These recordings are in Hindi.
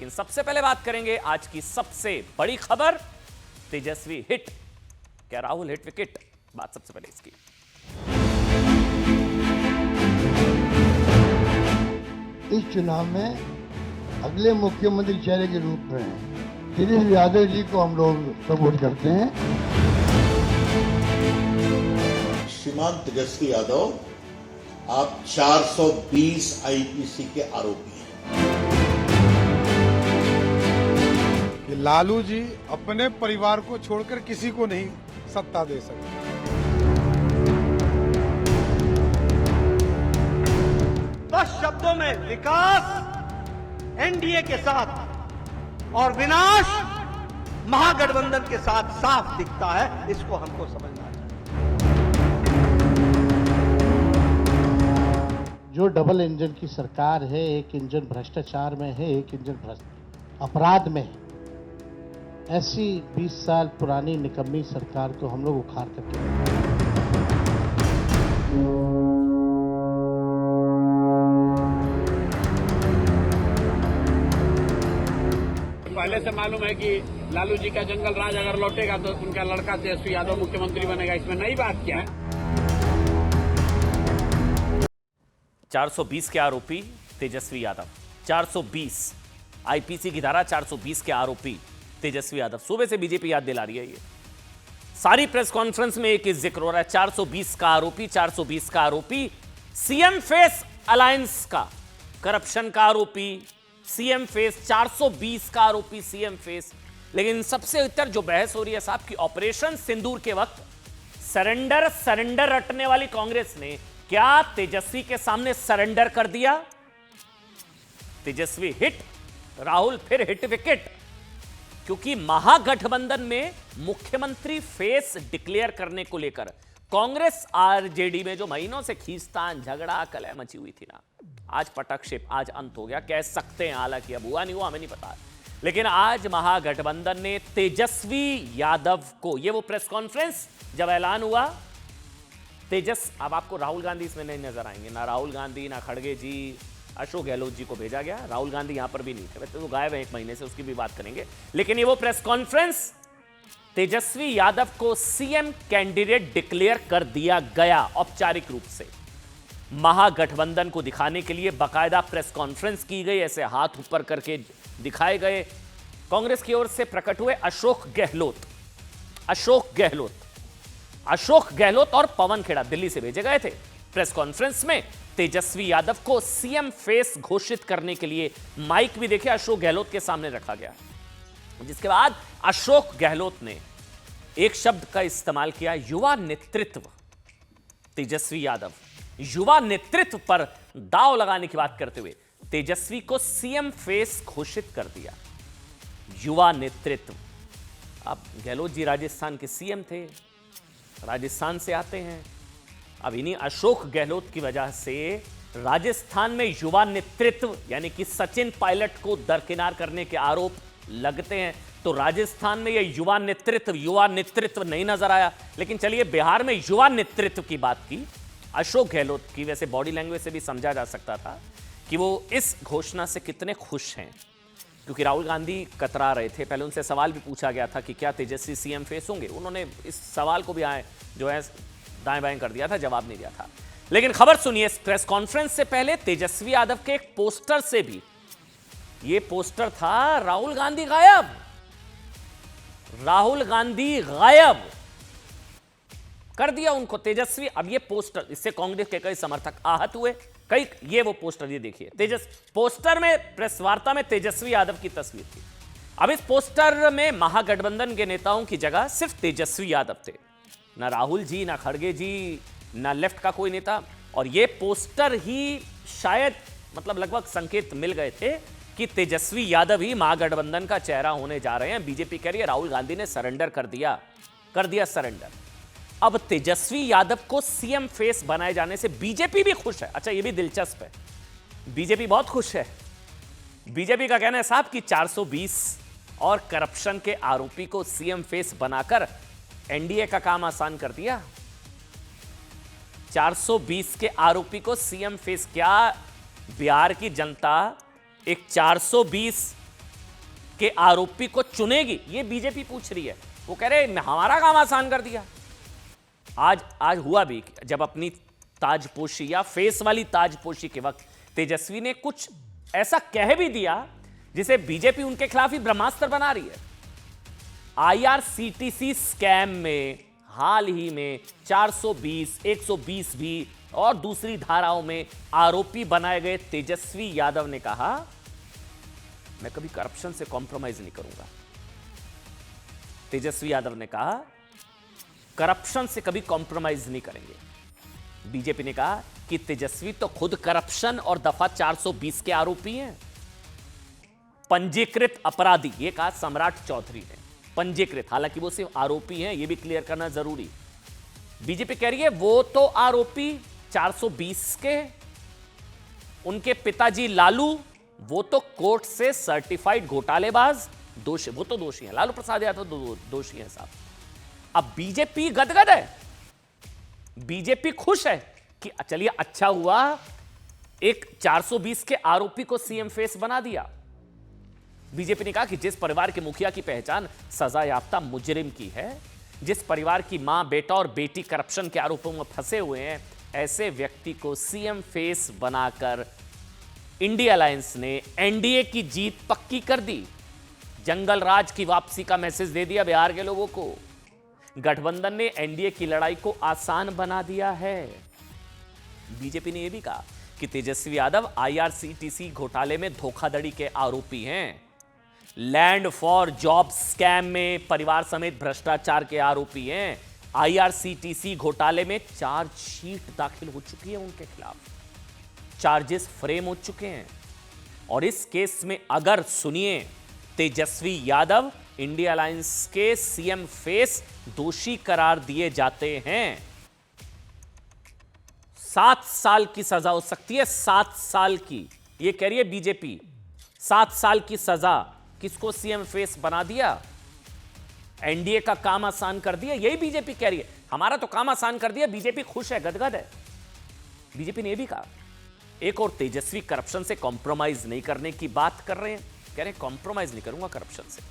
लेकिन सबसे पहले बात करेंगे आज की सबसे बड़ी खबर, तेजस्वी हिट। क्या राहुल हिट विकेट? बात सबसे पहले इसकी। इस चुनाव में अगले मुख्यमंत्री चेहरे के रूप में गिरीश यादव जी को हम लोग सपोर्ट करते हैं। श्रीमान तेजस्वी यादव, आप 420 आईपीसी के आरोपी हैं। लालू जी अपने परिवार को छोड़कर किसी को नहीं सत्ता दे सकते। 10 शब्दों में विकास एनडीए के साथ और विनाश महागठबंधन के साथ साफ दिखता है। इसको हमको समझना चाहिए। जो डबल इंजन की सरकार है, एक इंजन भ्रष्टाचार में है, एक इंजन अपराध में है, ऐसी 20 साल पुरानी निकम्मी सरकार को हम लोग उखाड़ करके पहले से मालूम है कि लालू जी का जंगल राज अगर लौटेगा तो उनका लड़का तेजस्वी यादव मुख्यमंत्री बनेगा। इसमें नई बात क्या है? 420 के आरोपी तेजस्वी यादव, 420 आईपीसी की धारा 420 के आरोपी तेजस्वी यादव। सुबह से बीजेपी याद दिला रही है। ये सारी प्रेस कॉन्फ्रेंस में एक ही जिक्र हो रहा है, 420 का आरोपी, 420 का आरोपी। सीएम फेस अलायंस का करप्शन का आरोपी, सीएम फेस 420 का आरोपी, सीएम फेस। लेकिन सबसे उत्तर जो बहस हो रही है साहब की, ऑपरेशन सिंदूर के वक्त सरेंडर रटने वाली कांग्रेस ने क्या तेजस्वी के सामने सरेंडर कर दिया? तेजस्वी हिट, राहुल फिर हिट विकेट। क्योंकि महागठबंधन में मुख्यमंत्री फेस डिक्लेयर करने को लेकर कांग्रेस आरजेडी में जो महीनों से खींचतान, झगड़ा, कलह मची हुई थी ना, आज पटक्षेप, आज अंत हो गया। कह सकते हैं, हालांकि अब हुआ नहीं हुआ हमें नहीं पता, लेकिन आज महागठबंधन ने तेजस्वी यादव को, ये वो प्रेस कॉन्फ्रेंस जब ऐलान हुआ, अब आपको राहुल गांधी इसमें नहीं नजर आएंगे, ना राहुल गांधी, ना खड़गे जी, अशोक गहलोत जी को भेजा गया। राहुल गांधी यहां पर भी नहीं थे, वैसे तो गायब है 1 महीने से, उसकी भी बात करेंगे। लेकिन ये वो प्रेस कॉन्फ्रेंस, तेजस्वी यादव को सीएम कैंडिडेट डिक्लेयर कर दिया गया औपचारिक रूप से। महागठबंधन को दिखाने के लिए बाकायदा प्रेस कॉन्फ्रेंस की गई, ऐसे हाथ ऊपर करके दिखाए गए। कांग्रेस की ओर से प्रकट हुए अशोक गहलोत और पवन खेड़ा दिल्ली से भेजे गए थे। प्रेस कॉन्फ्रेंस में तेजस्वी यादव को सीएम फेस घोषित करने के लिए माइक भी देखे अशोक गहलोत के सामने रखा गया, जिसके बाद अशोक गहलोत ने एक शब्द का इस्तेमाल किया, युवा नेतृत्व। तेजस्वी यादव युवा नेतृत्व पर दांव लगाने की बात करते हुए तेजस्वी को सीएम फेस घोषित कर दिया। युवा नेतृत्व। अब गहलोत जी राजस्थान के सीएम थे, राजस्थान से आते हैं। अब इन्हीं अशोक गहलोत की वजह से राजस्थान में युवा नेतृत्व यानी कि सचिन पायलट को दरकिनार करने के आरोप लगते हैं। तो राजस्थान में यह युवा नेतृत्व नहीं नजर आया। लेकिन चलिए, बिहार में युवा नेतृत्व की बात की अशोक गहलोत की, वैसे बॉडी लैंग्वेज से भी समझा जा सकता था कि वो इस घोषणा से कितने खुश हैं, क्योंकि राहुल गांधी कतरा रहे थे। पहले उनसे सवाल भी पूछा गया था कि क्या तेजस्वी सीएम फेस होंगे, उन्होंने इस सवाल को भी दाएं बाएं कर दिया था, जवाब नहीं दिया था। लेकिन खबर सुनिए, इस प्रेस कॉन्फ्रेंस से पहले तेजस्वी यादव के एक पोस्टर से भी, ये पोस्टर था राहुल गांधी गायब कर दिया उनको तेजस्वी। अब ये पोस्टर, इससे कांग्रेस के कई समर्थक आहत हुए। ये वो पोस्टर, ये देखिए, पोस्टर में, प्रेस वार्ता में तेजस्वी यादव की तस्वीर थी। अब इस पोस्टर में महागठबंधन के नेताओं की जगह सिर्फ तेजस्वी यादव थे, ना राहुल जी, ना खड़गे जी, ना लेफ्ट का कोई नेता। और ये पोस्टर ही शायद, मतलब लगभग संकेत मिल गए थे कि तेजस्वी यादव ही महागठबंधन का चेहरा होने जा रहे हैं। बीजेपी कह रही है राहुल गांधी ने सरेंडर कर दिया सरेंडर। अब तेजस्वी यादव को सीएम फेस बनाए जाने से बीजेपी भी खुश है। अच्छा, ये भी दिलचस्प है, बीजेपी बहुत खुश है। बीजेपी का कहना है साहब कि 420 और करप्शन के आरोपी को सीएम फेस बनाकर एनडीए का काम आसान कर दिया। 420 के आरोपी को सीएम फेस, क्या बिहार की जनता एक 420 के आरोपी को चुनेगी, ये बीजेपी पूछ रही है। वो कह रहे हमारा काम आसान कर दिया। आज हुआ भी, जब अपनी ताजपोशी या फेस वाली ताजपोशी के वक्त तेजस्वी ने कुछ ऐसा कह भी दिया जिसे बीजेपी उनके खिलाफ ही ब्रह्मास्त्र बना रही है। आईआरसीटीसी स्कैम में हाल ही में 420, 120 भी और दूसरी धाराओं में आरोपी बनाए गए तेजस्वी यादव ने कहा, मैं कभी करप्शन से कॉम्प्रोमाइज नहीं करूंगा। तेजस्वी यादव ने कहा, करप्शन से कभी कॉम्प्रोमाइज नहीं करेंगे। बीजेपी ने कहा कि तेजस्वी तो खुद करप्शन और दफा 420 के आरोपी हैं, पंजीकृत अपराधी। ये कहा सम्राट चौधरी ने, पंजीकृत, हालांकि वो सिर्फ आरोपी हैं, ये भी क्लियर करना जरूरी। बीजेपी कह रही है वो तो आरोपी 420 के, उनके पिताजी लालू वो तो कोर्ट से सर्टिफाइड घोटालेबाज, दोषी, वो तो दोषी हैं, लालू प्रसाद यादव दोषी हैं साहब। अब बीजेपी गदगद है, बीजेपी खुश है कि चलिए अच्छा हुआ एक 420 के आरोपी को सीएम फेस बना दिया। बीजेपी ने कहा कि जिस परिवार के मुखिया की पहचान सजा याफ्ता मुजरिम की है, जिस परिवार की मां, बेटा और बेटी करप्शन के आरोपों में फंसे हुए हैं, ऐसे व्यक्ति को सीएम फेस बनाकर इंडिया अलायंस ने एनडीए की जीत पक्की कर दी। जंगल राज की वापसी का मैसेज दे दिया बिहार के लोगों को। गठबंधन ने एनडीए की लड़ाई को आसान बना दिया है। बीजेपी ने यह भी कहा कि तेजस्वी यादव आईआरसीटीसी घोटाले में धोखाधड़ी के आरोपी हैं, लैंड फॉर जॉब स्कैम में परिवार समेत भ्रष्टाचार के आरोपी हैं, आईआरसीटीसी घोटाले में चार्जशीट दाखिल हो चुकी है उनके खिलाफ, चार्जेस फ्रेम हो चुके हैं। और इस केस में अगर सुनिए तेजस्वी यादव इंडिया अलायंस के सीएम फेस दोषी करार दिए जाते हैं, 7 साल की सजा हो सकती है, 7 साल की। यह कह रही है बीजेपी 7 साल की सजा, किसको सीएम फेस बना दिया, एनडीए का काम आसान कर दिया, यही बीजेपी कह रही है। हमारा तो काम आसान कर दिया, बीजेपी खुश है, गदगद है। बीजेपी ने यह भी कहा, एक और तेजस्वी करप्शन से कॉम्प्रोमाइज नहीं करने की बात कर रहे हैं, कह रहे हैं कॉम्प्रोमाइज नहीं करूंगा करप्शन से।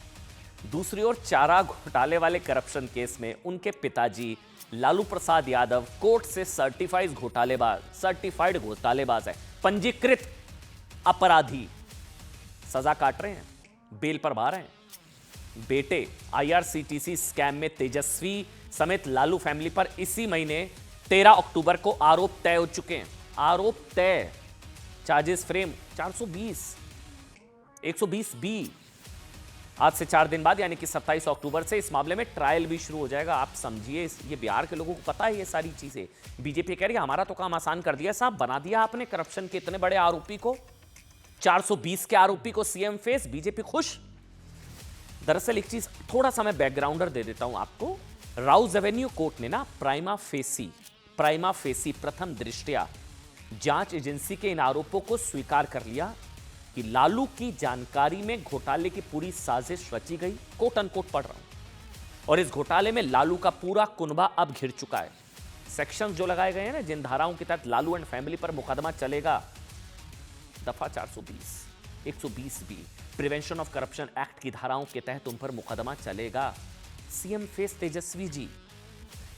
दूसरी ओर चारा घोटाले वाले करप्शन केस में उनके पिताजी लालू प्रसाद यादव कोर्ट से सर्टिफाइड घोटालेबाज है, पंजीकृत अपराधी, सजा काट रहे हैं, बेल पर बाहर हैं। बेटे आईआरसीटीसी स्कैम में तेजस्वी समेत लालू फैमिली पर इसी महीने 13 अक्टूबर को आरोप तय हो चुके हैं, आरोप तय, चार्जेस फ्रेम 420, 120 बी। आज से 4 दिन बाद यानी कि 27 अक्टूबर से इस मामले में ट्रायल भी शुरू हो जाएगा। आप समझिए, ये बिहार के लोगों को पता है ये सारी चीजें। बीजेपी कह रही है हमारा तो काम आसान कर दिया साहब, बना दिया आपने करप्शन के इतने बड़े आरोपी को, 420 के आरोपी को सीएम फेस, बीजेपी खुश। दरअसल एक चीज थोड़ा सा मैं बैकग्राउंडर दे देता हूं आपको। राउज एवेन्यू कोर्ट ने ना प्राइमा फेसी प्रथम दृष्टया जांच एजेंसी के इन आरोपों को स्वीकार कर लिया कि लालू की जानकारी में घोटाले की पूरी साजिश रची गई, कोट अनकोट पढ़ रहा हूं। और इस घोटाले में लालू का पूरा कुनबा अब घिर चुका है। सेक्शंस जो लगाए गए हैं ना, जिन धाराओं के तहत लालू एंड फैमिली पर मुकदमा चलेगा, दफा 420, 120 B, prevention of corruption act की धाराओं के तहत उन पर मुकदमा चलेगा। सीएम फेस तेजस्वी जी,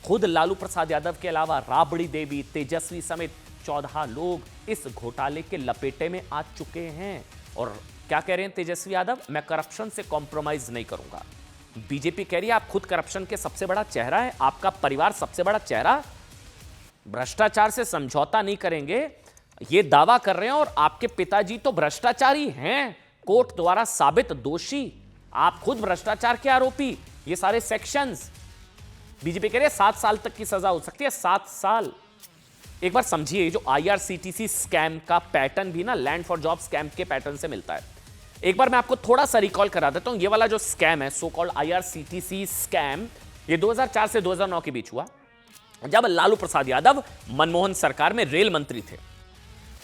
खुद लालू प्रसाद यादव के अलावा राबड़ी देवी, तेजस्वी समेत 14 लोग इस घोटाले के लपेटे में आ चुके हैं। और क्या कह रहे हैं तेजस्वी यादव, मैं करप्शन से कॉम्प्रोमाइज नहीं करूंगा। बीजेपी कह रही है आप खुद करप्शन के सबसे बड़ा चेहरा है, आपका परिवार सबसे बड़ा चेहरा, भ्रष्टाचार से समझौता नहीं करेंगे, ये दावा कर रहे हैं। और आपके पिताजी तो भ्रष्टाचारी हैं, कोर्ट द्वारा साबित दोषी, आप खुद भ्रष्टाचार के आरोपी, ये सारे सेक्शंस। बीजेपी कह रही है 7 साल तक की सजा हो सकती है, 7 साल। एक बार समझिए, जो आईआरसीटीसी स्कैम का पैटर्न भी ना लैंड फॉर जॉब स्कैम के पैटर्न से मिलता है। एक बार मैं आपको थोड़ा सा रिकॉल करा देता हूं। ये वाला जो स्कैम है, सो कॉल्ड आईआरसीटीसी स्कैम, ये 2004 से 2009 के बीच हुआ, जब लालू प्रसाद यादव मनमोहन सरकार में रेल मंत्री थे।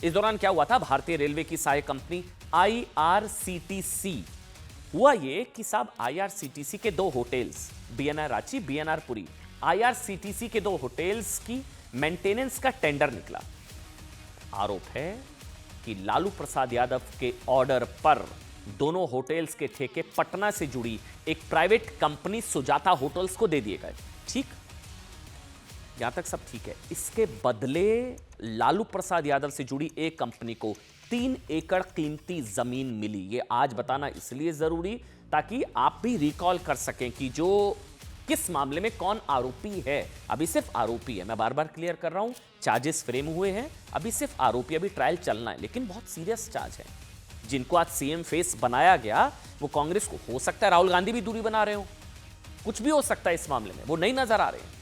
इस दौरान क्या हुआ था, भारतीय रेलवे की सहायक कंपनी आईआरसीटीसी, हुआ ये कि साहब आईआरसीटीसी के 2 hotels, BNR Ranchi, BNR Puri, IRCTC के 2 होटल्स की मेंटेनेंस का टेंडर निकला। आरोप है कि लालू प्रसाद यादव के ऑर्डर पर दोनों होटल्स के ठेके पटना से जुड़ी एक प्राइवेट कंपनी सुजाता होटल्स को दे दिए गए। ठीक, यहां तक सब ठीक है। इसके बदले लालू प्रसाद यादव से जुड़ी एक कंपनी को 3 एकड़ कीमती जमीन मिली। ये आज बताना इसलिए जरूरी ताकि आप भी रिकॉल कर सकें कि जो किस मामले में कौन आरोपी है। अभी सिर्फ आरोपी है, मैं बार बार क्लियर कर रहा हूं, चार्जेस फ्रेम हुए हैं, अभी सिर्फ आरोपी, अभी ट्रायल चलना है, लेकिन बहुत सीरियस चार्ज है। जिनको आज सीएम फेस बनाया गया वो कांग्रेस को, हो सकता है राहुल गांधी भी दूरी बना रहे हो, कुछ भी हो सकता है इस मामले में, वो नहीं नजर आ रहे हैं।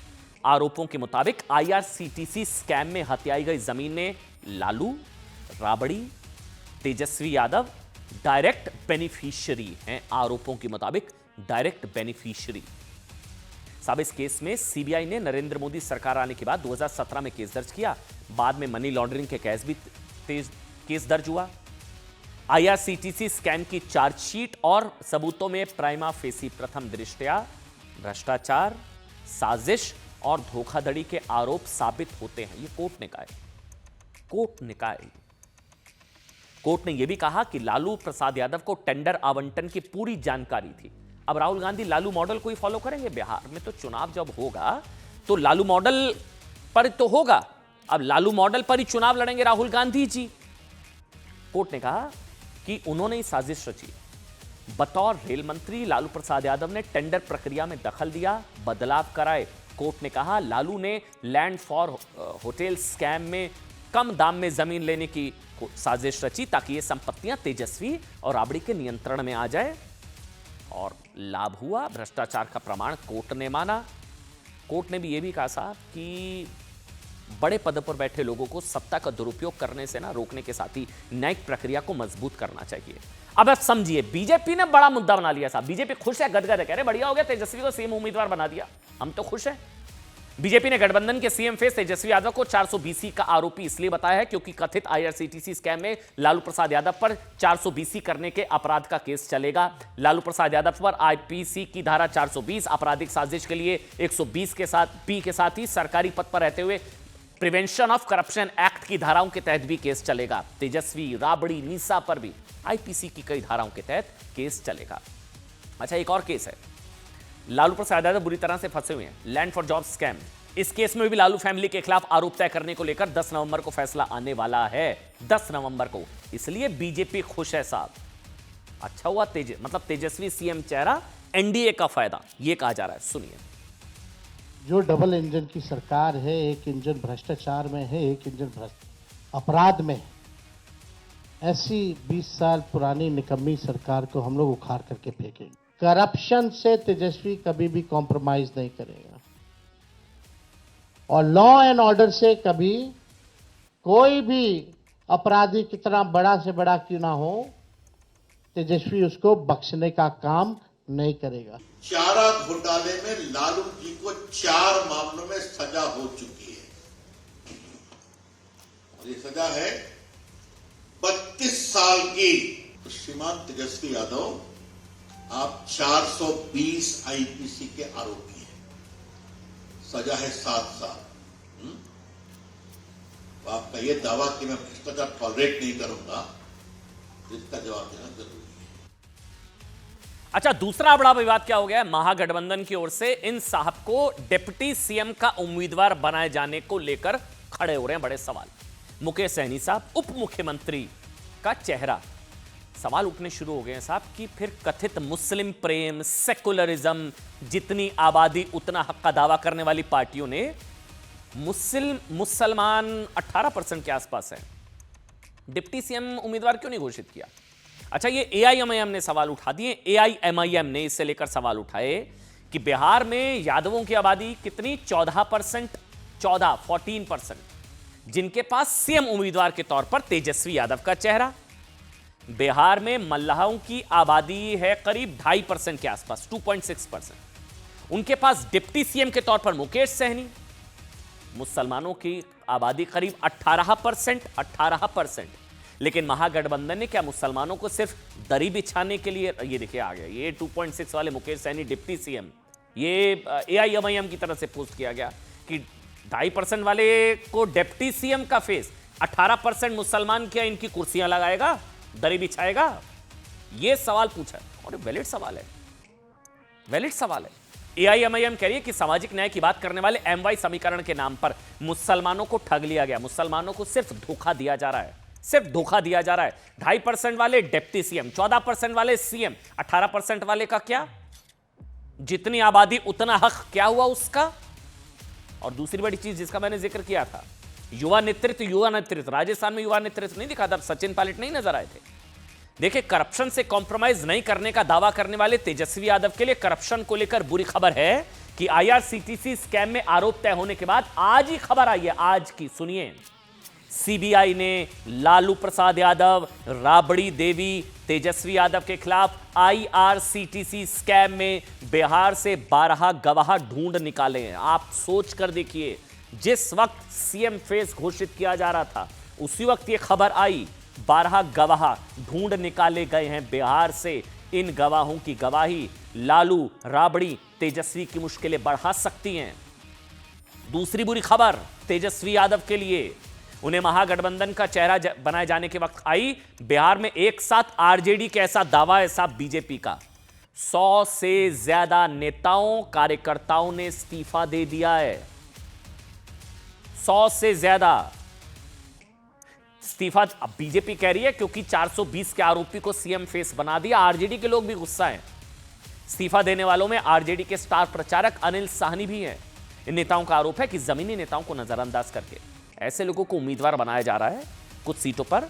आरोपों के मुताबिक आईआरसीटीसी स्कैम में हत्याई गई जमीन में लालू, राबड़ी, तेजस्वी यादव डायरेक्ट बेनिफिशियरी हैं। आरोपों के मुताबिक डायरेक्ट बेनिफिशियरी। साहब, इस केस में सीबीआई ने नरेंद्र मोदी सरकार आने के बाद 2017 में केस दर्ज किया। बाद में मनी लॉन्ड्रिंग के केस दर्ज हुआ। आईआरसीटीसी स्कैम की चार्जशीट और सबूतों में प्राइमा फेसी प्रथम दृष्टया भ्रष्टाचार, साजिश और धोखाधड़ी के आरोप साबित होते हैं। ये कोर्ट ने कहा है, कोर्ट ने कहा है। कोर्ट ने यह भी कहा कि लालू प्रसाद यादव को टेंडर आवंटन की पूरी जानकारी थी। अब राहुल गांधी लालू मॉडल को ही फॉलो करेंगे। बिहार में तो चुनाव जब होगा तो लालू मॉडल पर तो होगा। अब लालू मॉडल पर ही चुनाव लड़ेंगे राहुल गांधी जी। कोर्ट ने कहा कि उन्होंने ही साजिश रची। बतौर रेल मंत्री लालू प्रसाद यादव ने टेंडर प्रक्रिया में दखल दिया, बदलाव कराए। कोर्ट ने कहा लालू ने लैंड फॉर होटल स्कैम में कम दाम में जमीन लेने की साजिश रची ताकि ये संपत्तियां तेजस्वी और राबड़ी के नियंत्रण में आ जाए, और लाभ हुआ। भ्रष्टाचार का प्रमाण कोर्ट ने माना। कोर्ट ने भी यह भी कहा साहब कि बड़े पद पर बैठे लोगों को सत्ता का दुरुपयोग करने से ना रोकने के साथ ही न्यायिक प्रक्रिया को मजबूत करना चाहिए। अब आप समझिए, बीजेपी ने बड़ा मुद्दा बना लिया साहब। बीजेपी खुश है, गदगद है, कह रहे बढ़िया हो गया, तेजस्वी को सीएम उम्मीदवार बना दिया, हम तो खुश हैं। बीजेपी ने गठबंधन के सीएम फेस तेजस्वी यादव को 420 का आरोपी इसलिए बताया है क्योंकि कथित आईआरसीटीसी स्कैम में लालू प्रसाद यादव पर 420 करने के अपराध का केस चलेगा। लालू प्रसाद यादव पर आईपीसी की धारा 420 आपराधिक साजिश के लिए 120 के साथ ही सरकारी पद पर रहते हुए प्रिवेंशन ऑफ करप्शन एक्ट की धाराओं के तहत भी केस चलेगा। तेजस्वी, राबड़ी, नीसा पर भी आईपीसी की कई धाराओं के तहत केस चलेगा। अच्छा, एक और केस है, लालू प्रसाद यादव बुरी तरह से फंसे हुए हैं, लैंड फॉर जॉब स्कैम। इस केस में भी लालू फैमिली के खिलाफ आरोप तय करने को लेकर 10 नवंबर को फैसला आने वाला है, 10 नवंबर को। इसलिए बीजेपी खुश है साहब। अच्छा हुआ तेजस्वी सीएम चेहरा, एनडीए का फायदा, यह कहा जा रहा है। सुनिए। जो डबल इंजन की सरकार है, एक इंजन भ्रष्टाचार में है, एक इंजन अपराध में है, ऐसी 20 साल पुरानी निकम्मी सरकार को हम लोग उखाड़ करके फेंकेंगे। करप्शन से तेजस्वी कभी भी कॉम्प्रोमाइज नहीं करेगा, और लॉ एंड ऑर्डर से कभी कोई भी अपराधी कितना बड़ा से बड़ा क्यों ना हो, तेजस्वी उसको बख्शने का काम नहीं करेगा। चारा घोटाले में लालू जी को 4 मामलों में सजा हो चुकी है, और ये सजा है 32 साल की। श्रीमान तेजस्वी यादव, आप 420 आईपीसी के आरोपी हैं, सजा है 7 साल। तो आपका यह दावा कि मैं भ्रष्टाचार टॉलरेट नहीं करूंगा, इसका जवाब देना जरूरी है। अच्छा, दूसरा बड़ा विवाद क्या हो गया? महागठबंधन की ओर से इन साहब को डिप्टी सीएम का उम्मीदवार बनाए जाने को लेकर खड़े हो रहे हैं बड़े सवाल। मुकेश सहनी साहब, उप मुख्यमंत्री का चेहरा, सवाल उठने शुरू हो गए हैं साहब कि फिर कथित मुस्लिम प्रेम, सेकुलरिज्म, जितनी आबादी उतना हक का दावा करने वाली पार्टियों ने मुसलमान 18% के आसपास है, डिप्टी सीएम उम्मीदवार क्यों नहीं घोषित किया? अच्छा, ये एआईएमआईएम ने सवाल उठा दिए। एआईएमआईएम ने इससे लेकर सवाल उठाए कि बिहार में यादवों की आबादी कितनी, 14%, जिनके पास सीएम उम्मीदवार के तौर पर तेजस्वी यादव का चेहरा। बिहार में मल्लाहों की आबादी है करीब 2.5% के आसपास, 2.6%। उनके पास डिप्टी सीएम के तौर पर मुकेश सहनी। मुसलमानों की आबादी करीब 18%। लेकिन महागठबंधन ने क्या मुसलमानों को सिर्फ दरी बिछाने के लिए, ये देखिए आ गया ये 2.6 वाले मुकेश सहनी डिप्टी सीएम, ये एआईएमआईएम की तरफ से पोस्ट किया गया कि 2.5% वाले को डिप्टी सीएम का फेस, 18% मुसलमान क्या इनकी कुर्सियां लगाएगा, दरी बिछाएगा? यह सवाल पूछा और वैलिड सवाल है, वैलिड सवाल है। एआईएमआईएम कह रही है कि सामाजिक न्याय की बात करने वाले एमवाई समीकरण के नाम पर मुसलमानों को ठग लिया गया, मुसलमानों को सिर्फ धोखा दिया जा रहा है, सिर्फ धोखा दिया जा रहा है। 2.5% वाले डिप्टी सीएम, 14% वाले सीएम, 18% वाले का क्या? जितनी आबादी उतना हक, क्या हुआ उसका? और दूसरी बड़ी चीज जिसका मैंने जिक्र किया था, युवा नेतृत्व, राजस्थान में युवा नेतृत्व नहीं दिखा था, तब सचिन पायलट नहीं नजर आए थे। देखिए, करप्शन से कॉम्प्रोमाइज नहीं करने का दावा करने वाले तेजस्वी यादव के लिए करप्शन को लेकर बुरी खबर है कि आईआरसीटीसी स्कैम में आरोप तय होने के बाद आज ही खबर आई है, आज की, सुनिए। सीबीआई ने लालू प्रसाद यादव, राबड़ी देवी, तेजस्वी यादव के खिलाफ आईआरसीटीसी स्कैम में बिहार से 12 गवाह ढूंढ निकाले हैं। आप सोच कर देखिए, जिस वक्त सीएम फेस घोषित किया जा रहा था उसी वक्त यह खबर आई, 12 गवाह ढूंढ निकाले गए हैं बिहार से। इन गवाहों की गवाही लालू, राबड़ी, तेजस्वी की मुश्किलें बढ़ा सकती हैं। दूसरी बुरी खबर तेजस्वी यादव के लिए, उन्हें महागठबंधन का चेहरा बनाए जाने के वक्त आई। बिहार में एक साथ आरजेडी के ऐसा दावा है साहब बीजेपी का, 100 से ज्यादा नेताओं, कार्यकर्ताओं ने इस्तीफा दे दिया है। 100 से ज्यादा इस्तीफा अब बीजेपी कह रही है क्योंकि 420 के आरोपी को सीएम फेस बना दिया। आरजेडी के लोग भी गुस्सा हैं। इस्तीफा देने वालों में आरजेडी के स्टार प्रचारक अनिल साहनी भी हैं। इन नेताओं का आरोप है कि जमीनी नेताओं को नजरअंदाज करके ऐसे लोगों को उम्मीदवार बनाया जा रहा है। कुछ सीटों पर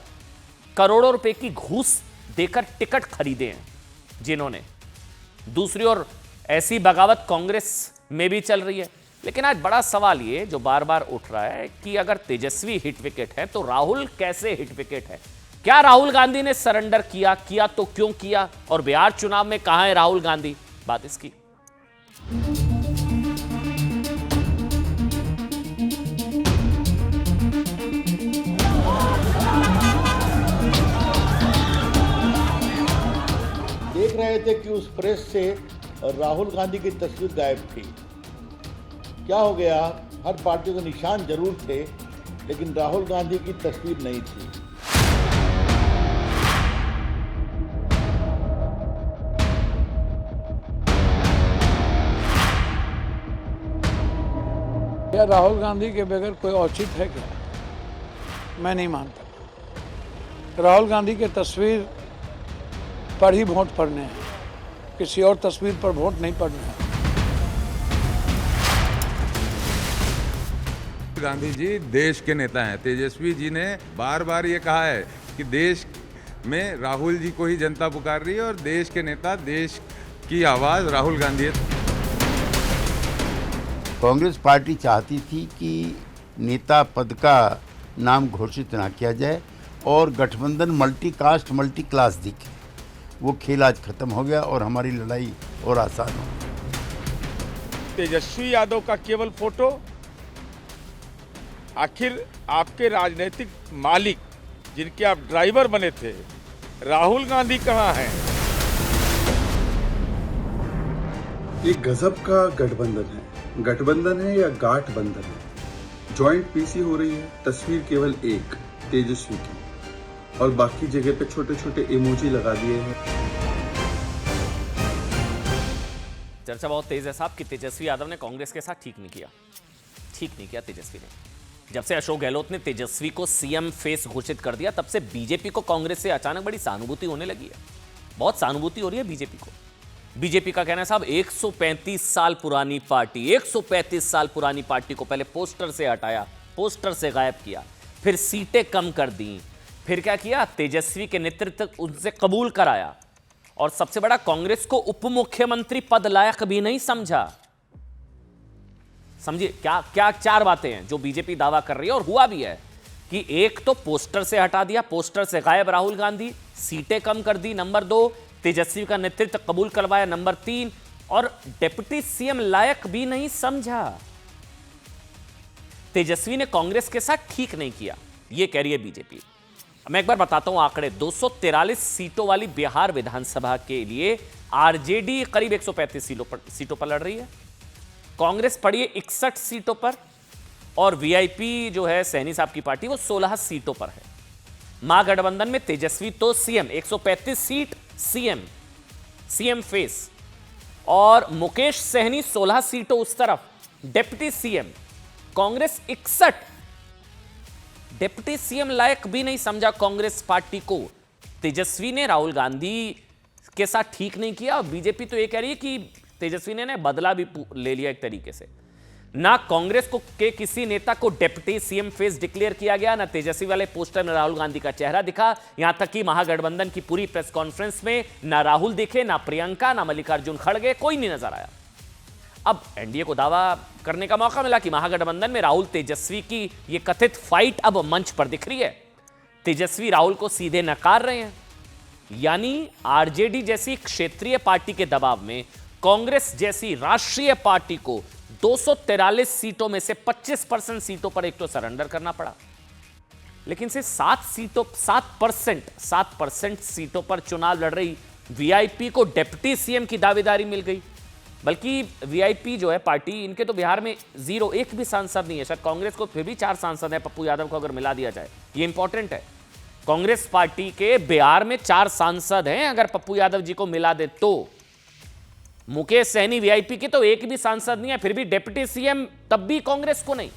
करोड़ों रुपए की घूस देकर टिकट खरीदे हैं जिन्होंने। दूसरी ओर ऐसी बगावत कांग्रेस में भी चल रही है। लेकिन आज बड़ा सवाल ये जो बार बार उठ रहा है कि अगर तेजस्वी हिट विकेट है तो राहुल कैसे हिट विकेट है? क्या राहुल गांधी ने सरेंडर किया तो क्यों किया? और बिहार चुनाव में कहां है राहुल गांधी? बात इसकी। देख रहे थे कि उस प्रेस से राहुल गांधी की तस्वीर गायब थी। क्या हो गया? हर पार्टी के निशान जरूर थे लेकिन राहुल गांधी की तस्वीर नहीं थी। क्या राहुल गांधी के बगैर कोई औचित्य है क्या? मैं नहीं मानता। राहुल गांधी की तस्वीर पर ही वोट पड़ने हैं, किसी और तस्वीर पर वोट नहीं पड़ना है। गांधी जी देश के नेता हैं। तेजस्वी जी ने बार बार ये कहा है कि देश में राहुल जी को ही जनता पुकार रही है और देश के नेता, देश की आवाज राहुल गांधी है। कांग्रेस पार्टी चाहती थी कि नेता पद का नाम घोषित ना किया जाए और गठबंधन मल्टी कास्ट मल्टी क्लास दिखे। वो खेल आज खत्म हो गया और हमारी लड़ाई और आसान हो गई। तेजस्वी यादव का केवल फोटो, आखिर आपके राजनीतिक मालिक जिनके आप ड्राइवर बने थे, राहुल गांधी कहाँ हैं? ये गजब का गठबंधन है। गठबंधन है या गांठ बंधन है? जॉइंट पीसी हो रही है। तस्वीर केवल एक तेजस्वी की और बाकी जगह पे छोटे छोटे इमोजी लगा दिए हैं। चर्चा बहुत तेज है साहब कि तेजस्वी यादव ने कांग्रेस के साथ ठीक नहीं किया तेजस्वी ने। जब से अशोक गहलोत ने तेजस्वी को सीएम फेस घोषित कर दिया तब से बीजेपी को कांग्रेस से अचानक बड़ी सहानुभूति होने लगी है। बहुत सहानुभूति हो रही है बीजेपी को। बीजेपी का कहना है साहब 135 साल पुरानी पार्टी, 135 साल पुरानी पार्टी को पहले पोस्टर से हटाया, पोस्टर से गायब किया, फिर सीटें कम कर दी, फिर क्या किया? तेजस्वी के नेतृत्व उनसे कबूल कराया और सबसे बड़ा कांग्रेस को उप मुख्यमंत्री पद लायक भी नहीं समझा। समझिए क्या क्या चार बातें हैं जो बीजेपी दावा कर रही है और हुआ भी है कि एक तो पोस्टर से हटा दिया, पोस्टर से गायब राहुल गांधी, सीटें कम कर दी, नंबर 2 तेजस्वी का नेतृत्व कबूल करवाया, नंबर 3 और डिप्टी सीएम लायक भी नहीं समझा। तेजस्वी ने कांग्रेस के साथ ठीक नहीं किया, यह कह रही है बीजेपी। मैं एक बार बताता हूं आंकड़े। 243 सीटों वाली बिहार विधानसभा के लिए आरजेडी करीब 135 सीटों पर लड़ रही है, कांग्रेस पड़ी है 61 सीटों पर और वीआईपी जो है सैनी साहब की पार्टी वो 16 सीटों पर है। महागठबंधन में तेजस्वी तो सीएम 135 सीट सीएम फेस, और मुकेश सहनी 16 सीटों उस तरफ, deputy CM. Congress 61, deputy CM लायक भी नहीं समझा कांग्रेस पार्टी को। तेजस्वी ने राहुल गांधी के साथ ठीक नहीं किया, और बीजेपी तो ये कह रही है कि तेजस्वी ने बदला भी ले लिया एक तरीके से। ना कांग्रेस को के किसी नेता को डिप्टी सीएम फेस डिक्लेयर किया गया, ना तेजस्वी वाले पोस्टर में राहुल गांधी का चेहरा दिखा। यहां तक कि महागठबंधन की पूरी प्रेस कॉन्फ्रेंस में ना राहुल दिखे, ना प्रियंका, ना मल्लिकार्जुन खड़गे, कोई नहीं नजर आया। अब एनडीए को दावा करने का मौका मिला कि महागठबंधन में राहुल तेजस्वी की यह कथित फाइट अब मंच पर दिख रही है। तेजस्वी राहुल को सीधे नकार रहे हैं, यानी आरजेडी जैसी क्षेत्रीय पार्टी के दबाव में कांग्रेस जैसी राष्ट्रीय पार्टी को 243 सीटों में से 25% सीटों पर एक तो सरेंडर करना पड़ा, लेकिन सिर्फ 7% सीटों पर चुनाव लड़ रही वीआईपी को डिप्टी सीएम की दावेदारी मिल गई। बल्कि वीआईपी जो है पार्टी, इनके तो बिहार में 0, एक भी सांसद नहीं है। शायद कांग्रेस को फिर भी 4 सांसद है, पप्पू यादव को अगर मिला दिया जाए, ये इंपॉर्टेंट है। कांग्रेस पार्टी के बिहार में 4 सांसद हैं, अगर पप्पू यादव जी को मिला दे तो। मुकेश सहनी वीआईपी के तो एक भी सांसद नहीं है, फिर भी डिप्टी सीएम तब भी कांग्रेस को नहीं।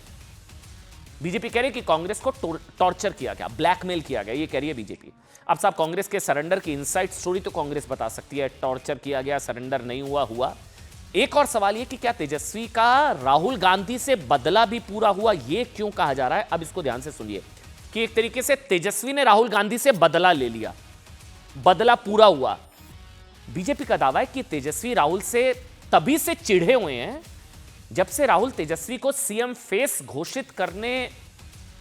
बीजेपी कह रही है कि कांग्रेस को टॉर्चर किया गया, ब्लैकमेल किया गया, ये कह रही है बीजेपी। अब साहब कांग्रेस के सरेंडर की इनसाइड स्टोरी तो कांग्रेस बता सकती है, टॉर्चर किया गया, सरेंडर नहीं हुआ। एक और सवाल ये कि क्या तेजस्वी का राहुल गांधी से बदला भी पूरा हुआ, ये क्यों कहा जा रहा है? अब इसको ध्यान से सुनिए कि एक तरीके से तेजस्वी ने राहुल गांधी से बदला ले लिया, बदला पूरा हुआ। बीजेपी का दावा है कि तेजस्वी राहुल से तभी से चिढ़े हुए हैं जब से राहुल तेजस्वी को सीएम फेस घोषित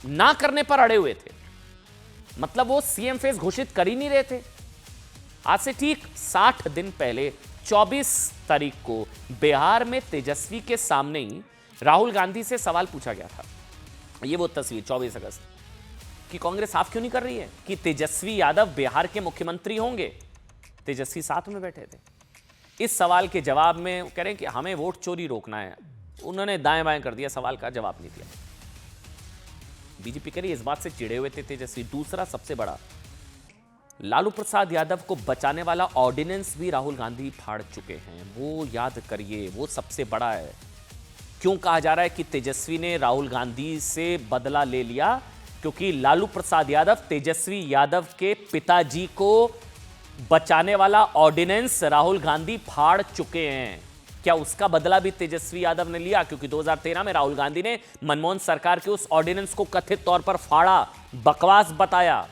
ना करने पर अड़े हुए थे। मतलब वो सीएम फेस घोषित कर ही नहीं रहे थे। आज से ठीक 60 दिन पहले 24 तारीख को बिहार में तेजस्वी के सामने ही राहुल गांधी से सवाल पूछा गया था। ये वो तस्वीर 24 अगस्त कि कांग्रेस साफ क्यों नहीं कर रही है कि तेजस्वी यादव बिहार के मुख्यमंत्री होंगे। तेजस्वी साथ में बैठे थे। इस सवाल के जवाब में कह रहे हैं कि हमें वोट चोरी रोकना है। उन्होंने दाएं बाएं कर दिया, सवाल का जवाब नहीं दिया। बीजेपी कह रही है इस बात से चिढ़े हुए थे तेजस्वी। दूसरा सबसे बड़ा, लालू प्रसाद यादव को बचाने वाला ऑर्डिनेंस भी राहुल गांधी फाड़ चुके हैं, वो याद करिए, वो सबसे बड़ा है। क्यों कहा जा रहा है कि तेजस्वी ने राहुल गांधी से बदला ले लिया? क्योंकि लालू प्रसाद यादव तेजस्वी यादव के पिताजी को बचाने वाला ऑर्डिनेंस राहुल गांधी फाड़ चुके हैं। क्या उसका बदला भी तेजस्वी यादव ने लिया? क्योंकि 2013 में राहुल गांधी ने मनमोहन सरकार के उस ऑर्डिनेंस को कथित तौर पर फाड़ा, बकवास बताया,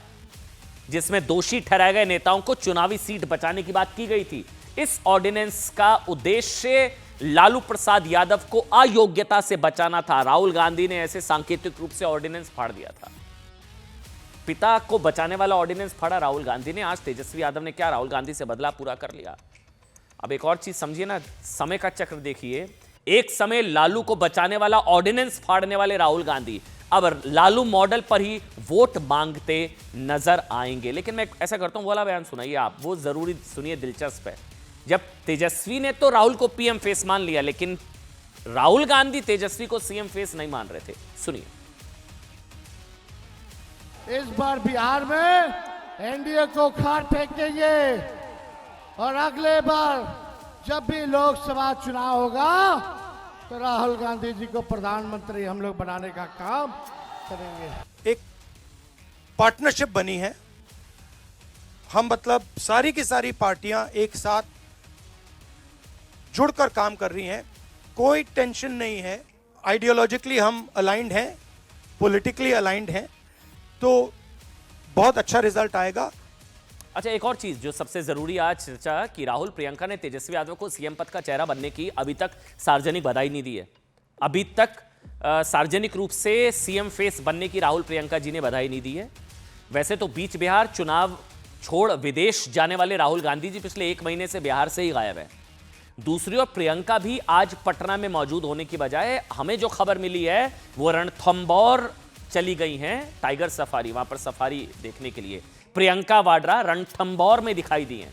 जिसमें दोषी ठहराए गए नेताओं को चुनावी सीट बचाने की बात की गई थी। इस ऑर्डिनेंस का उद्देश्य लालू प्रसाद यादव को अयोग्यता से बचाना था। राहुल गांधी ने ऐसे सांकेतिक रूप से ऑर्डिनेंस फाड़ दिया था। पिता को बचाने वाला ऑर्डिनेंस फाड़ा राहुल गांधी ने। आज तेजस्वी यादव ने क्या राहुल गांधी से बदला पूरा कर लिया। अब एक और चीज समझिए ना, समय का चक्र देखिए। एक समय लालू को बचाने वाला ऑर्डिनेंस फाड़ने वाले राहुल गांधी अब लालू मॉडल पर ही वोट मांगते नजर आएंगे। लेकिन मैं ऐसा करता हूं, वाला बयान सुनाइए आप, वो जरूरी सुनिए, दिलचस्प है। जब तेजस्वी ने तो राहुल को पीएम फेस मान लिया, लेकिन राहुल गांधी तेजस्वी को सीएम फेस नहीं मान रहे थे। सुनिए। इस बार बिहार में एनडीए को खाट फेंकेंगे और अगले बार जब भी लोकसभा चुनाव होगा तो राहुल गांधी जी को प्रधानमंत्री हम लोग बनाने का काम करेंगे। एक पार्टनरशिप बनी है। हम मतलब सारी की सारी पार्टियां एक साथ जुड़कर काम कर रही हैं। कोई टेंशन नहीं है। आइडियोलॉजिकली हम अलाइंड हैं, पॉलिटिकली अलाइंड हैं, तो बहुत अच्छा रिजल्ट आएगा। अच्छा, एक और चीज जो सबसे जरूरी आज चर्चा कि राहुल प्रियंका ने तेजस्वी यादव को सीएम पद का चेहरा बनने की अभी तक सार्वजनिक बधाई नहीं दी है। अभी तक सार्वजनिक रूप से सीएम फेस बनने की राहुल प्रियंका जी ने बधाई नहीं दी है। वैसे तो बीच बिहार चुनाव छोड़ विदेश जाने वाले राहुल गांधी जी पिछले 1 महीने से बिहार से ही गायब है। दूसरी ओर प्रियंका भी आज पटना में मौजूद होने की बजाय हमें जो खबर मिली है वो रणथंभौर चली गई हैं टाइगर सफारी, वहां पर सफारी देखने के लिए। प्रियंका वाड्रा रणथंभौर में दिखाई दी हैं।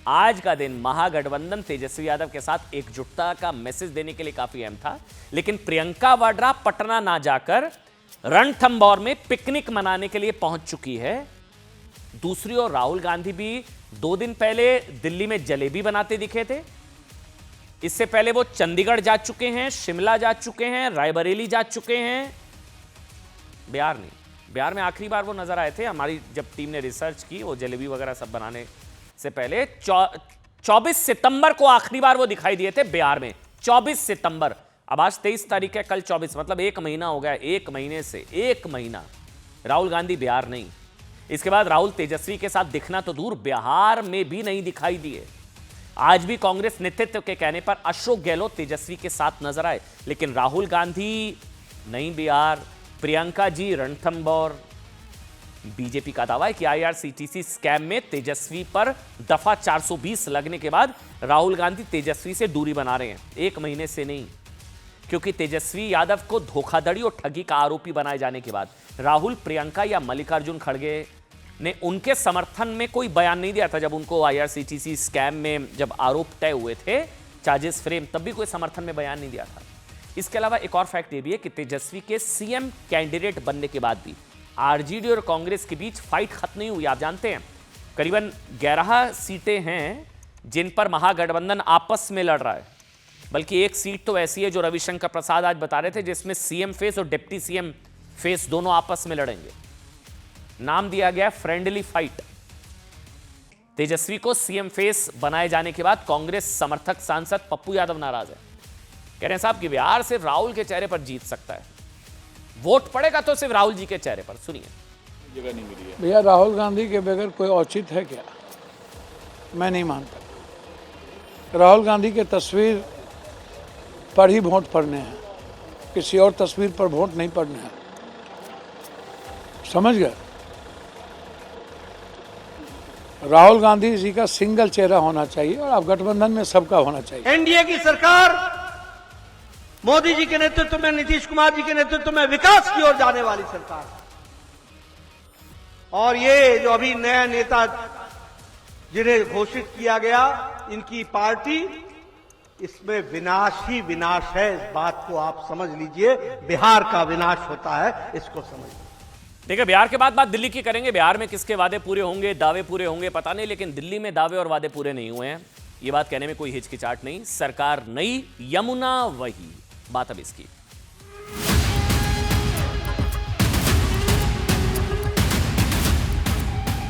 आज का दिन महागठबंधन तेजस्वी यादव के साथ एकजुटता का मैसेज देने के लिए काफी अहम था, लेकिन प्रियंका वाड्रा पटना ना जाकर रणथंभौर में पिकनिक मनाने के लिए पहुंच चुकी है। दूसरी ओर राहुल गांधी भी 2 दिन पहले दिल्ली में जलेबी बनाते दिखे थे। इससे पहले वो चंडीगढ़ जा चुके हैं, शिमला जा चुके हैं, रायबरेली जा चुके हैं, बिहार नहीं। बिहार में आखिरी बार वो नजर आए थे, हमारी जब टीम ने रिसर्च की, वो जलेबी वगैरह सब बनाने से पहले 24 सितंबर को आखिरी बार वो दिखाई दिए थे बिहार में। 24 सितंबर, अब आज 23 तारीख है, कल 24, मतलब 1 महीना हो गया। 1 महीने से 1 महीना राहुल गांधी बिहार नहीं। इसके बाद राहुल तेजस्वी के साथ दिखना तो दूर, बिहार में भी नहीं दिखाई दिए। आज भी कांग्रेस नेतृत्व के कहने पर अशोक गहलोत तेजस्वी के साथ नजर आए, लेकिन राहुल गांधी नहीं बिहार। प्रियंका जी रणथंबोर। बीजेपी का दावा है कि IRCTC स्कैम में तेजस्वी पर दफा 420 लगने के बाद राहुल गांधी तेजस्वी से दूरी बना रहे हैं, 1 महीने से नहीं। क्योंकि तेजस्वी यादव को धोखाधड़ी और ठगी का आरोपी बनाए जाने के बाद राहुल, प्रियंका या मल्लिकार्जुन खड़गे ने उनके समर्थन में कोई बयान नहीं दिया था। जब उनको IRCTC स्कैम में जब आरोप तय हुए थे, चार्जेस फ्रेम, तब भी कोई समर्थन में बयान नहीं दिया था। इसके अलावा एक और फैक्ट ये भी है कि तेजस्वी के CM कैंडिडेट बनने के बाद भी RJD और कांग्रेस के बीच फाइट खत्म नहीं हुई। आप जानते हैं करीबन 11 सीटें हैं जिन पर महागठबंधन आपस में लड़ रहा है, बल्कि एक सीट तो ऐसी है जो रविशंकर प्रसाद आज बता रहे थे, जिसमें CM फेस और डिप्टी CM फेस दोनों आपस में लड़ेंगे। नाम दिया गया फ्रेंडली फाइट। तेजस्वी को CM फेस बनाए जाने के बाद कांग्रेस समर्थक सांसद पप्पू यादव नाराज है। कह रहे हैं साहब कि बिहार सिर्फ राहुल के चेहरे पर जीत सकता है, वोट पड़ेगा तो सिर्फ राहुल जी के चेहरे पर। सुनिए। जगह नहीं मिली है भैया, राहुल गांधी के बगैर कोई औचित्य है क्या? मैं नहीं मानता। राहुल गांधी की तस्वीर पर ही वोट पड़ने हैं, किसी और तस्वीर पर वोट नहीं पड़ने हैं, समझ गए? राहुल गांधी जी का सिंगल चेहरा होना चाहिए और अब गठबंधन में सबका होना चाहिए। एनडीए की सरकार मोदी जी के नेतृत्व में, नीतीश कुमार जी के नेतृत्व में विकास की ओर जाने वाली सरकार। और ये जो अभी नया नेता जिन्हें घोषित किया गया, इनकी पार्टी, इसमें विनाश ही विनाश है। इस बात को आप समझ लीजिए, बिहार का विनाश होता है, इसको समझ लीजिए। देखिए, बिहार के बाद बात दिल्ली की करेंगे। बिहार में किसके वादे पूरे होंगे, दावे पूरे होंगे, पता नहीं, लेकिन दिल्ली में दावे और वादे पूरे नहीं हुए हैं, ये बात कहने में कोई हिचकिचाहट नहीं। सरकार नई, यमुना वही। बात अब इसकी।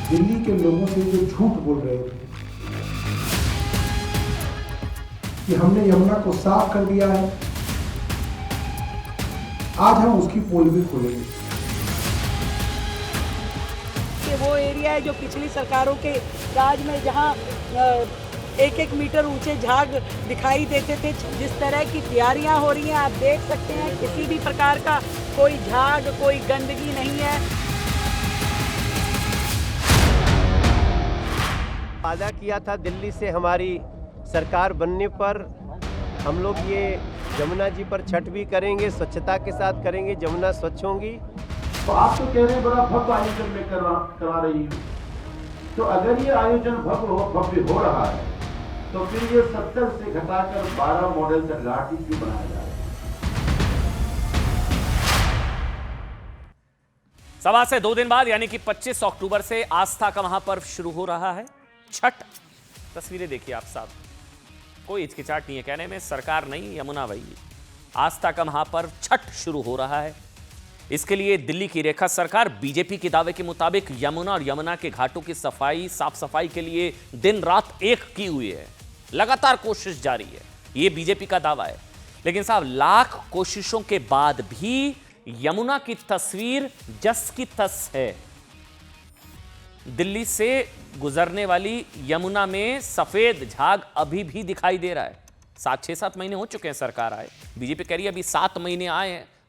दिल्ली के लोगों से जो झूठ बोल रहे थे कि हमने यमुना को साफ कर दिया है, आज हम उसकी पोल भी खोलेंगे। वो एरिया है जो पिछली सरकारों के राज में, जहां 1-1 मीटर ऊंचे झाग दिखाई देते थे, जिस तरह की तैयारियां हो रही हैं आप देख सकते हैं, किसी भी प्रकार का कोई झाग, कोई गंदगी नहीं है। वादा किया था दिल्ली से हमारी सरकार बनने पर, हम लोग ये जमुना जी पर छठ भी करेंगे, स्वच्छता के साथ करेंगे, जमुना स्वच्छ होंगी। तो आप तो कह रहे हैं बड़ा भव्य आयोजन में करा रही हूँ, तो अगर ये आयोजन भव्य हो रहा है तो फिर ये 70 से घटाकर 12 मॉडल तक घाटी क्यों बनाया जा रहा है? सवा से 2 दिन बाद यानी कि 25 अक्टूबर से आस्था का महापर्व शुरू हो रहा है, छठ। तस्वीरें देखिए आप साहब, कोई हिचकिचाहट नहीं है कहने में, सरकार नहीं, यमुना वही। आस्था का महापर्व छठ शुरू हो रहा है। इसके लिए दिल्ली की रेखा सरकार बीजेपी के दावे के मुताबिक यमुना और यमुना के घाटों की सफाई, साफ सफाई के लिए दिन रात एक की हुई है, लगातार कोशिश जारी है, यह बीजेपी का दावा है। लेकिन साहब, लाख कोशिशों के बाद भी यमुना की तस्वीर जस की तस है। दिल्ली से गुजरने वाली यमुना में सफेद झाग अभी भी दिखाई दे रहा है। 6-7 महीने हो चुके हैं सरकार आए, बीजेपी कह रही है अभी 7 महीने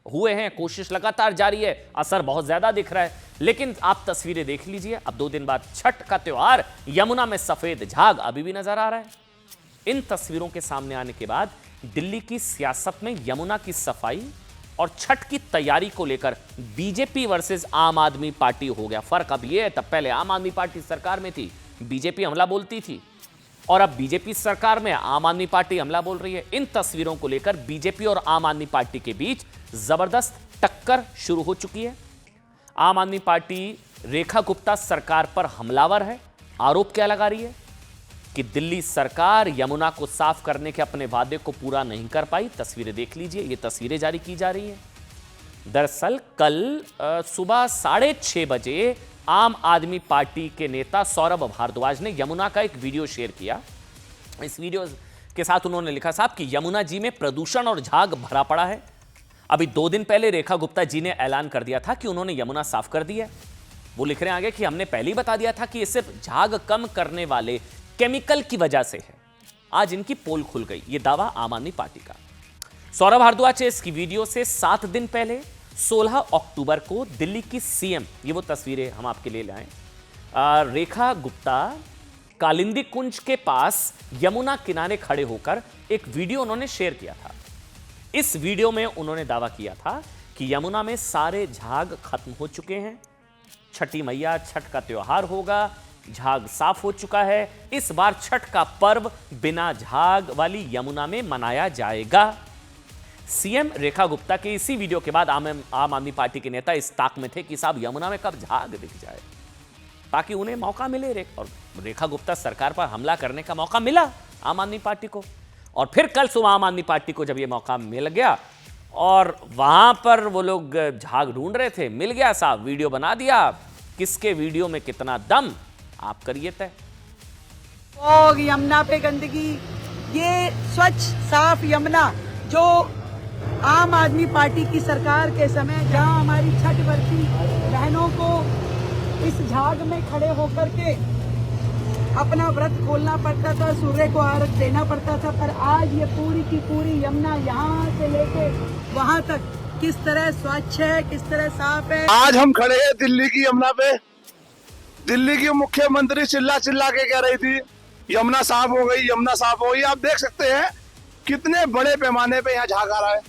हुए हैं, कोशिश लगातार जारी है, असर बहुत ज्यादा दिख रहा है। लेकिन आप तस्वीरें देख लीजिए, अब 2 दिन बाद छठ का त्योहार, यमुना में सफेद झाग अभी भी नजर आ रहा है। इन तस्वीरों के सामने आने के बाद दिल्ली की सियासत में यमुना की सफाई और छठ की तैयारी को लेकर बीजेपी वर्सेस आम आदमी पार्टी हो गया। फर्क अब यह है, तब पहले आम आदमी पार्टी सरकार में थी, बीजेपी हमला बोलती थी, और अब बीजेपी सरकार में आम आदमी पार्टी हमला बोल रही है। इन तस्वीरों को लेकर बीजेपी और आम आदमी पार्टी के बीच जबरदस्त टक्कर शुरू हो चुकी है। आम आदमी पार्टी रेखा गुप्ता सरकार पर हमलावर है, आरोप क्या लगा रही है कि दिल्ली सरकार यमुना को साफ करने के अपने वादे को पूरा नहीं कर पाई। तस्वीरें देख लीजिए, ये तस्वीरें जारी की जा रही हैं। दरअसल कल सुबह 6:30 बजे आम आदमी पार्टी के नेता सौरभ भारद्वाज ने यमुना का एक वीडियो शेयर किया। इस वीडियो के साथ उन्होंने लिखा, साहब कि यमुना जी में प्रदूषण और झाग भरा पड़ा है। अभी 2 दिन पहले रेखा गुप्ता जी ने ऐलान कर दिया था कि उन्होंने यमुना साफ कर दी है। वो लिख रहे हैं आगे कि हमने पहले ही बता दिया था कि ये सिर्फ झाग कम करने वाले केमिकल की वजह से है। आज इनकी पोल खुल गई, ये दावा आम आदमी पार्टी का। सौरभ भारद्वाज ने इसकी वीडियो से 7 दिन पहले 16 अक्टूबर को दिल्ली की सीएम, ये वो तस्वीरें हम आपके लिए लाए, रेखा गुप्ता कालिंदी कुंज के पास यमुना किनारे खड़े होकर एक वीडियो उन्होंने शेयर किया था। इस वीडियो में उन्होंने दावा किया था कि यमुना में सारे झाग खत्म हो चुके हैं, छठी मैया छठ का त्योहार होगा, झाग साफ हो चुका है, इस बार छठ का पर्व बिना झाग वाली यमुना में मनाया जाएगा। सीएम रेखा गुप्ता के इसी वीडियो के बाद आम आदमी पार्टी के नेता इस ताक में थे कि साहब यमुना में कब झाग दिख जाए, ताकि उन्हें मौका मिले। और रेखा गुप्ता सरकार पर हमला करने का मौका मिला आम आदमी पार्टी को। और फिर कल सुबह आम आदमी पार्टी को जब यह मौका मिल गया और वहां पर वो लोग झाग ढूंढ रहे थे, मिल गया, साहब वीडियो बना दिया। किसके वीडियो में कितना दम, आप करिए तय। यमुना पे गंदगी, ये स्वच्छ साफ यमुना जो आम आदमी पार्टी की सरकार के समय, जहां हमारी छठ वर्षी बहनों को इस झाग में खड़े होकर के अपना व्रत खोलना पड़ता था, सूर्य को अर्घ देना पड़ता था, पर आज ये पूरी की पूरी यमुना यहाँ से लेके वहाँ तक किस तरह स्वच्छ है, किस तरह साफ है। आज हम खड़े हैं दिल्ली की यमुना पे। दिल्ली की मुख्यमंत्री चिल्ला चिल्ला के कह रही थी यमुना साफ हो गई, यमुना साफ हो गई। आप देख सकते हैं कितने बड़े पैमाने पे यहाँ झाग आ रहा है।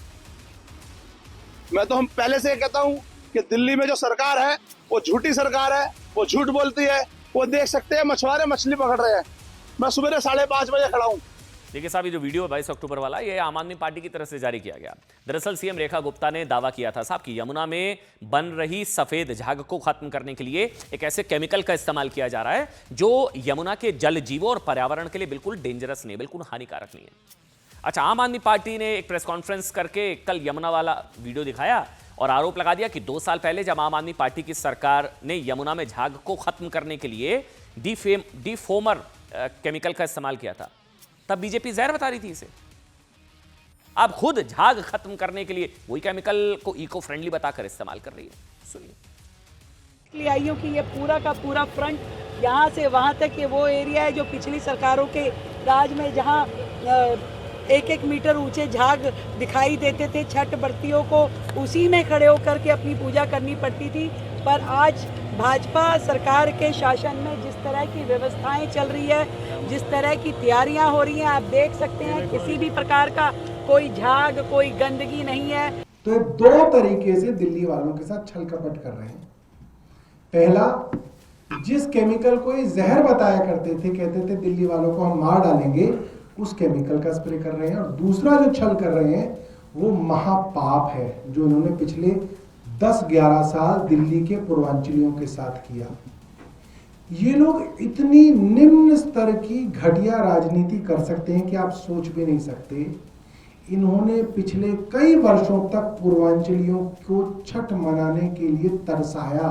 मैं तो हम पहले से कहता हूँ कि दिल्ली में जो सरकार है वो झूठी सरकार है, वो झूठ बोलती है। वो देख सकते हैं मछुआरे मछली पकड़ रहे हैं। मैं सुबह 5:30 बजे खड़ा हूँ। देखिए साहब, ये जो वीडियो 22 अक्टूबर वाला, ये आम आदमी पार्टी की तरफ से जारी किया गया। दरअसल सीएम रेखा गुप्ता ने दावा किया था साहब कि यमुना में बन रही सफेद झाग को खत्म करने के लिए एक ऐसे केमिकल का इस्तेमाल किया जा रहा है जो यमुना के जल जीवों और पर्यावरण के लिए बिल्कुल डेंजरस नहीं, बिल्कुल हानिकारक नहीं है। अच्छा, आम आदमी पार्टी ने एक प्रेस कॉन्फ्रेंस करके कल यमुना वाला वीडियो दिखाया और आरोप लगा दिया कि 2 साल पहले जब आम आदमी पार्टी की सरकार ने यमुना में झाग को खत्म करने के लिए डीफोमर केमिकल का इस्तेमाल किया था, तब बीजेपी जहर बता रही थी इसे। अब खुद झाग खत्म करने के लिए वही केमिकल को इको फ्रेंडली बताकर इस्तेमाल कर रही है। सुनिए। आईओ की ये पूरा का पूरा फ्रंट यहाँ से वहाँ तक ये वो एरिया है जो पिछली सरकारों के राज में जहाँ 1-1 मीटर ऊंचे झाग दिखाई देते थे, छठ बरतियों को उसी में खड़े होकर के अपनी पूजा करनी पड़ती थी। पर आज भाजपा सरकार के शासन में जिस तरह की व्यवस्थाएं चल रही है, जिस तरह की तैयारियां हो रही हैं, आप देख सकते हैं किसी भी प्रकार का कोई झाग, कोई गंदगी नहीं है। तो 2 तरीके से दिल्ली वालों के साथ छल कपट कर रहे हैं। पहला, जिस केमिकल को ये जहर बताया करते थे, कहते थे दिल्ली वालों को हम मार डालेंगे, उस केमिकल का स्प्रे कर रहे हैं। और दूसरा जो छल कर रहे हैं वो महापाप है जो इन्होंने पिछले 10-11 साल दिल्ली के पूर्वांचलियों के साथ किया। ये लोग इतनी निम्न स्तर की घटिया राजनीति कर सकते हैं कि आप सोच भी नहीं सकते। इन्होंने पिछले कई वर्षों तक पूर्वांचलियों को छठ मनाने के लिए तरसाया।